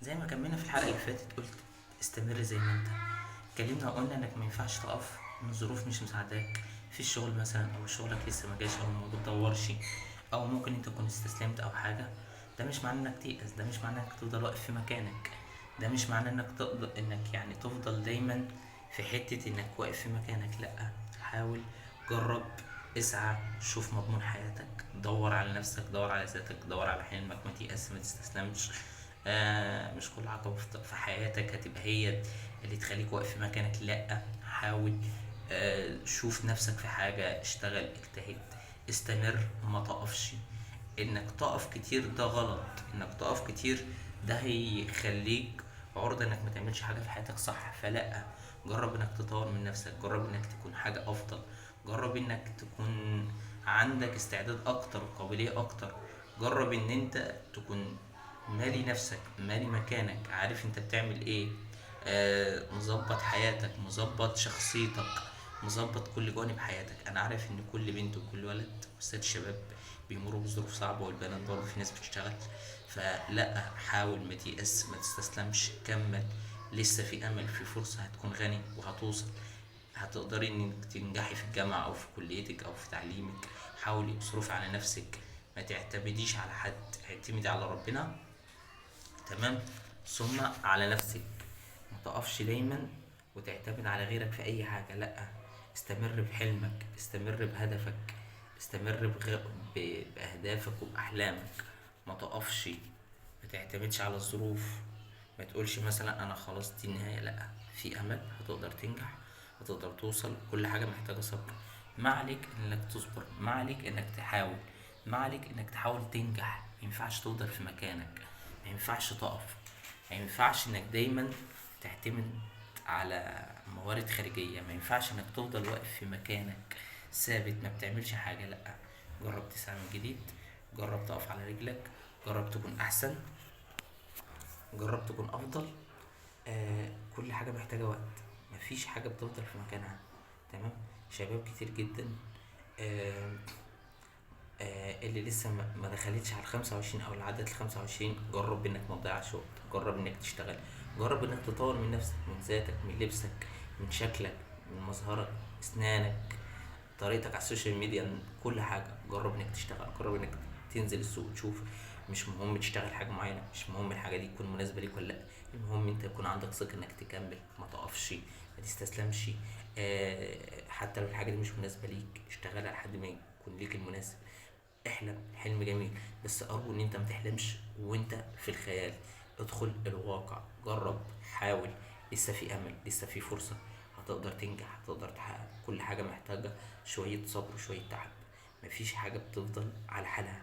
زي ما كملنا في الحلقة اللي فاتت، قلت استمر زي ما انت اتكلمنا وقلنا انك ما ينفعش تقف ان الظروف مش مساعداك في الشغل مثلا، او شغلك لسه ما جاش، او ما بتدورش، او ممكن انت تكون استسلمت او حاجة. ده مش معناه انك تيأس، ده مش معناه انك تفضل واقف في مكانك، ده مش معناه انك تقدر انك يعني تفضل دايما في حتة انك واقف في مكانك. لا، حاول، جرب، اسعى، شوف مضمون حياتك، دور على نفسك، دور على ذاتك، دور على حلمك، ما تيأس، ما تستسلمش. مش كل عقبة في حياتك هتبقى هي اللي تخليك واقف في مكانك. لا، حاول، شوف نفسك في حاجة، اشتغل، اجتهد، استمر، ما تقفش. انك تقف كتير ده غلط، انك تقف كتير ده هيخليك عرضة انك ما تعملش حاجة في حياتك، صح؟ فلا، جرب انك تطور من نفسك، جرب انك تكون حاجة افضل، جرب انك تكون عندك استعداد اكتر وقابلية اكتر. جرب ان انت تكون مالي نفسك، مالي مكانك، عارف انت بتعمل ايه، مظبط حياتك، مظبط شخصيتك، مظبط كل جوانب حياتك. انا عارف ان كل بنت وكل ولد وست شباب بيمروا بظروف صعبة، والبنات برضه في ناس بتشتغل. فلا، حاول، ما تيأس، ما تستسلمش، كمل، لسه في امل، في فرصة، هتكون غني وهتوصل. هتقدري انك تنجحي في الجامعة او في كليتك او في تعليمك. حاولي، اصرفي على نفسك، ما تعتمديش على حد، اعتمدي على ربنا، تمام؟ ثم على نفسك. ما تقفش دايما وتعتمد على غيرك في اي حاجة. لا، استمر بحلمك، استمر بهدفك، استمر باهدافك وباحلامك. ما تقفش، ما تعتمدش على الظروف، ما تقولش مثلا انا خلاص دي النهاية. لا، في امل، هتقدر تنجح، هتقدر توصل. كل حاجة محتاجة صبر. ما عليك انك تصبر، ما عليك انك تحاول، ما عليك انك تحاول تنجح. ما ينفعش تفضل في مكانك، ما ينفعش تقف، ما ينفعش انك دايما تعتمد على موارد خارجية، ما ينفعش انك تفضل واقف في مكانك ثابت ما بتعملش حاجة. لا، جرب تسعى من جديد، جرب تقف على رجلك، جرب تكون احسن، جرب تكون افضل. كل حاجة محتاجة وقت، مفيش حاجة بتفضل في مكانها، تمام؟ شباب كتير جدا، آه اللي لسه ما دخلتش على ال25 او اللي عدت ال25، جرب انك ما تضيعش وقت، جرب انك تشتغل، جرب انك تطور من نفسك، من ذاتك، من لبسك، من شكلك، من مظهرك، اسنانك، طريقتك على السوشيال ميديا، كل حاجة. جرب انك تشتغل، جرب انك تنزل السوق تشوف. مش مهم تشتغل حاجة معينة، مش مهم الحاجة دي تكون مناسبة ليك ولا لا، المهم انت يكون عندك ثقة انك تكمل، ما تقفش، ما تستسلمش. حتى لو الحاجة دي مش مناسبة ليك، اشتغل لحد ما يكون ليك المناسب. احلم حلم جميل، بس ارجو ان انت ما تحلمش وانت في الخيال. ادخل الواقع، جرب، حاول، لسه في امل، لسه في فرصة، هتقدر تنجح، هتقدر تحقق. كل حاجة محتاجة شوية صبر وشوية تعب، مفيش حاجة بتفضل على حالها.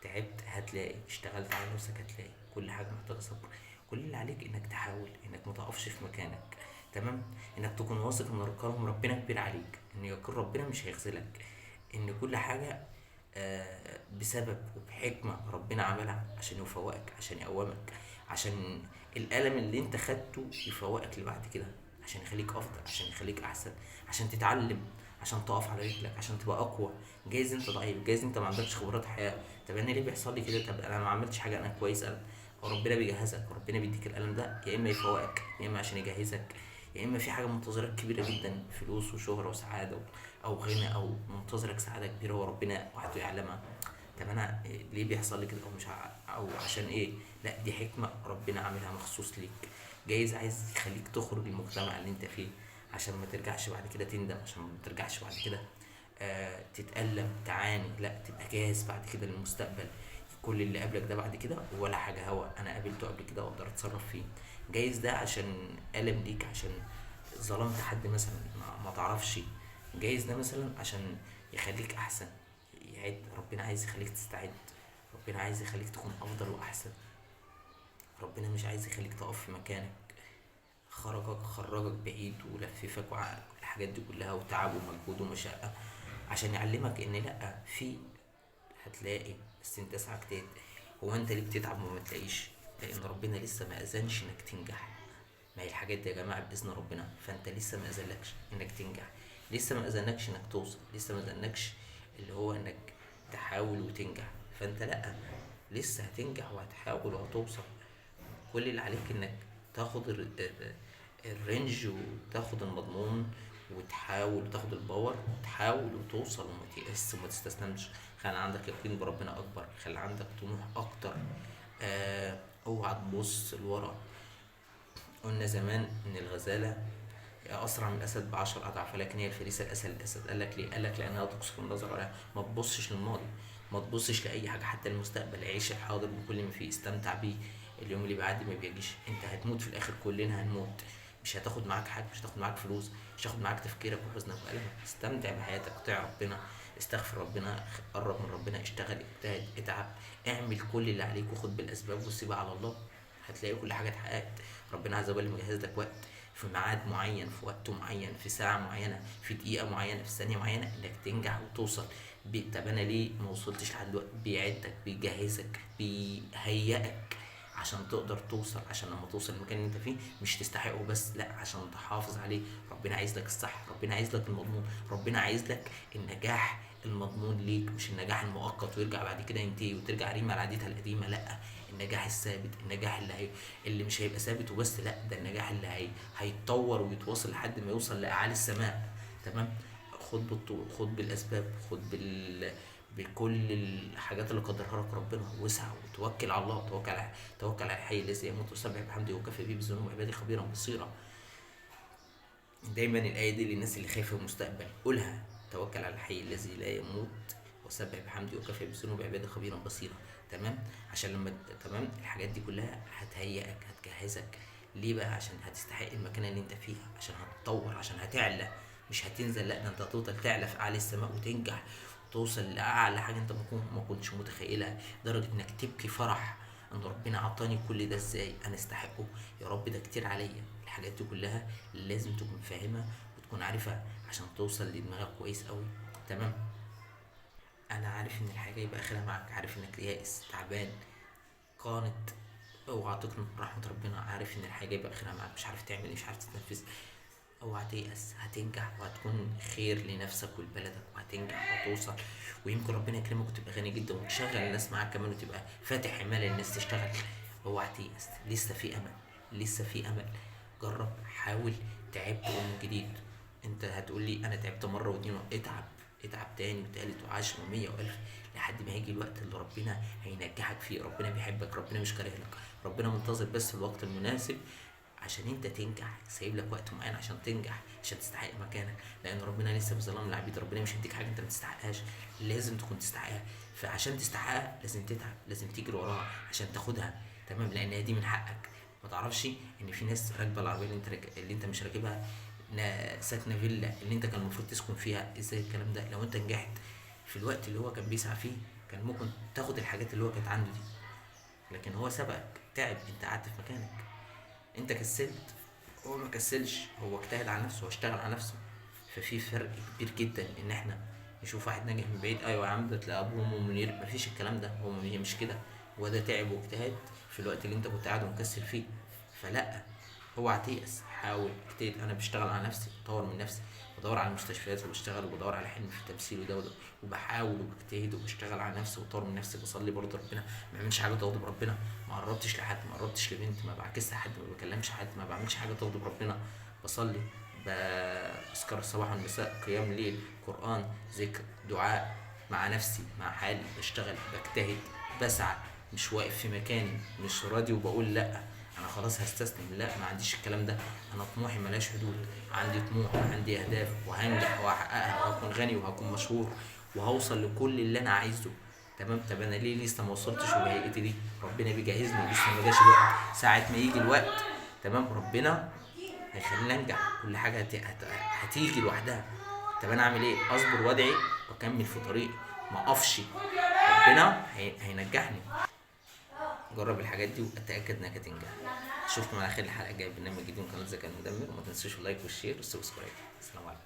تعبت هتلاقي، اشتغلت على نفسك هتلاقي، كل حاجة محتاجة صبر. كل اللي عليك انك تحاول، انك ما تقفش في مكانك، تمام؟ انك تكون واثق ان كرم ربنا كبير عليك، ان يكون ربنا مش هيخذلك، ان كل حاجة بسبب وبحكمة ربنا عملها عشان يفوقك، عشان يقومك، عشان الألم اللي انت خدته يفوقك لبعد كده، عشان يخليك أفضل، عشان يخليك أحسن، عشان تتعلم، عشان تقف على رجلك، عشان تبقى أقوى. جايز انت ضعيف، جايز انت ما عندكش خبرات حياة. طب انا ليه بيحصل لي كده؟ طب انا ما عملتش حاجة، انا كويس. انا وربنا بيجهزك، وربنا بيديك الألم ده يا إما يفوقك، يا إما عشان يجهزك، يا إما في حاجة منتظرك كبيرة جدا، فلوس وشهرة وسعادة أو غنى، أو منتظرك سعادة كبيرة وربنا وحده يعلمها. طب انا ليه بيحصل لي كده؟ او مش او عشان ايه؟ لا، دي حكمة ربنا عاملها مخصوص ليك. جايز عايز يخليك تخرج المجتمع اللي انت فيه، عشان ما ترجعش بعد كده تندم، عشان ما ترجعش بعد كده تتألم تعاني. لا، تبقى جاهز بعد كده للمستقبل. كل اللي قبلك ده بعد كده ولا حاجة هوا، انا قابلته قبل كده واقدر اتصرف فيه. جايز ده عشان ألم ليك، عشان ظلمت حد مثلا ما تعرفش. جايز ده مثلا عشان يخليك احسن. ربنا عايز يخليك تستعد، ربنا عايز يخليك تكون افضل واحسن. ربنا مش عايز يخليك تقف في مكانك. خرجك بعيد ولففك وعقلك الحاجات دي كلها، وتعب ومجهود ومشقة، عشان يعلمك ان لا، في هتلاقي، بس انت اسعى اجتهد. هو انت ليه بتتعب وما تلاقيش؟ لان ربنا لسه ما اذنش انك تنجح. ما هي الحاجات دي يا جماعه باذن ربنا، فانت لسه ما اذنكش انك تنجح، لسه ما اذنكش انك توصل، لسه ما اذنكش اللي هو انك تحاول وتنجح. فانت لا، لسه هتنجح وهتحاول وهتوصل. كل اللي عليك انك تاخد الرينج وتاخد المضمون، وتحاول تاخد الباور وتحاول وتوصل وما تيأس وما تستسلمش. خلي عندك يقين بربنا اكبر، خلي عندك طموح اكتر. اوعى تبص لورا. قلنا زمان ان الغزالة اسرع من الاسد ب10 اضعاف، ولكن هي الفريسه الاسد الاسد. قال لك ليه؟ قال لك لانها تقصر النظر عليها. ما تبصش للماضي، ما تبصش لاي حاجه، حتى المستقبل. عيش الحاضر بكل ما فيه، استمتع بيه. اليوم اللي بيعدي ما بيجيش، انت هتموت في الاخر، كلنا هنموت. مش هتاخد معاك حاجه، مش هتاخد معاك فلوس، مش هتاخد معاك تفكيرك وحزنك وألمك. استمتع بحياتك، اطيع ربنا، استغفر ربنا، قرب من ربنا، اشتغل، اجتهد، اتعب، اعمل كل اللي عليك وخد بالاسباب وسيبها على الله. هتلاقي كل حاجه اتحققت. ربنا عز وجل مجهز لك وقت، في ميعاد معين، في وقت معين، في ساعة معينة، في دقيقة معينة، في ثانية معينة، انك تنجح وتوصل. طب انا ليه ما وصلتش لحد دلوقتي؟ بيعدك، بيجهزك، بيهيئك عشان تقدر توصل، عشان لما توصل المكان اللي انت فيه مش تستحقه بس، لا، عشان تحافظ عليه. ربنا عايز لك الصح، ربنا عايز لك المضمون، ربنا عايز لك النجاح المضمون ليك، مش النجاح المؤقت ويرجع بعد كده ينتهي وترجع ريما لعادتها القديمة. لا، النجاح الثابت، النجاح اللي مش هيبقى ثابت وبس، لا، ده النجاح اللي هيتطور ويتواصل لحد ما يوصل لاعالي السماء. تمام. خد بالطول، خد بالاسباب، خد بكل الحاجات اللي قدرها لك ربنا، واسعى وتوكل على الله. توكل على الحي الذي يموت وسبح بحمده وكفى به بذنوب عباده خبيرا بصيرا. دايما الايه دي للناس اللي خايفه من المستقبل، قولها: توكل على الحي الذي لا يموت وسبح بحمده وكفى بذنوب عباده خبيرا بصيرا. تمام. عشان لما تمام الحاجات دي كلها هتهيئك، هتجهزك. ليه بقى؟ عشان هتستحق المكان اللي انت فيها، عشان هتتطور، عشان هتعلى، مش هتنزل، لا، ده انت هتفضل تعلى في اعلى السماء وتنجح وتوصل لاعلى حاجه انت ما كنتش متخيلها، لدرجه انك تبكي فرح ان ربنا عطاني كل ده، ازاي انا استحقه يا رب؟ ده كتير عليا. الحاجات دي كلها لازم تكون فاهمها وتكون عارفها عشان توصل لدماغك كويس قوي. تمام. انا عارف ان الحاجه يبقى اخرها معاك، عارف انك يائس، تعبان، قانت، اوعى تقنط من رحمه ربنا. عارف ان الحاجه يبقى اخرها معاك، مش عارف تعمل ايه، مش عارف تتنفذ. اوعى تيأس، هتنجح وهتكون خير لنفسك ولبلدك، وهتنجح وهتوصل. ويمكن ربنا يكرمك وتبقى غني جدا وتشغل الناس معاك كمان، وتبقى فاتح عمال الناس تشتغل. اوعى تيأس، لسه في امل، لسه في امل. جرب، حاول. تعبت من جديد. انت هتقول لي انا تعبت مره واتنين، اتعب، اتعب تاني وتالت وعاشر ومية والف، لحد ما هيجي الوقت اللي ربنا هينجحك فيه. ربنا بيحبك، ربنا مش كاره لك، ربنا منتظر بس الوقت المناسب عشان انت تنجح. سايب لك وقت معين عشان تنجح، عشان تستحق مكانك. لان ربنا لسه بظلام العبيد، ربنا مش هيديك حاجه انت ما تستحقهاش، لازم تكون تستحقها. فعشان تستحقها لازم تتعب، لازم تجري وراها عشان تاخدها. تمام. لان هي دي من حقك. ما تعرفش ان في ناس راكبه العربيه اللي انت مش راكبها، ساكنه فيلا اللي انت كان المفروض تسكن فيها. ازاي الكلام ده؟ لو انت نجحت في الوقت اللي هو كان بيسعى فيه، كان ممكن تاخد الحاجات اللي هو كانت عنده دي، لكن هو سبقك، تعب، انت قعدت في مكانك، انت كسلت، هو ما كسلش، هو اجتهد على نفسه واشتغل على نفسه. ففي فرق كبير جدا ان احنا نشوف واحد ناجح من بعيد، ايوه يا عم ده تلاقي ابوه وامه منير، مفيش الكلام ده، هو مش كده. هو ده تعب واجتهد في الوقت اللي انت كنت قاعد ومكسل فيه. فلا، اوعى تيأس، حاول، اجتهد. انا بشتغل على نفسي، بطور من نفسي، بدور على المستشفيات وبشتغل، وبدور على حلم في التمثيل وده، وبحاول وبجتهد وبشتغل على نفسي وبطور من نفسي. بصلي برضه ربنا، ما بعملش حاجه تغضب ربنا، ما قربتش لحد، ما قربتش لبنت، ما بعكسش حد، ما بكلمش حد، ما بعملش حاجه تغضب ربنا. بصلي، بذكر الصباح والمساء، قيام ليل، قران، ذكر، دعاء، مع نفسي، مع حالي، بشتغل، بجتهد، بسعى. مش واقف في مكاني، مش راضي وبقول لا انا خلاص هستسلم، لا، ما عنديش الكلام ده. انا طموحي ملاش حدود، عندي طموح وعندي اهداف، وهنجح وهحققها، وهكون غني وهكون مشهور وهوصل لكل اللي انا عايزه. تمام. طب انا ليه لسه ما وصلتش وبهيئتي دي؟ ربنا بيجهزني، لسه ما جاش الوقت. ساعه ما يجي الوقت، تمام، ربنا هيخليني انجح. كل حاجه هتيجي لوحدها. طب انا اعمل ايه؟ اصبر وادعي واكمل في طريقي، ما اقفش. ربنا هينجحني. جرب الحاجات دي واتاكد انك هتنجح. اشوفكم على خير الحلقه الجايه، برنامج جديد من قناه ذكاء المدمر. وما تنسوش اللايك والشير والسبسكرايب. السلام عليكم.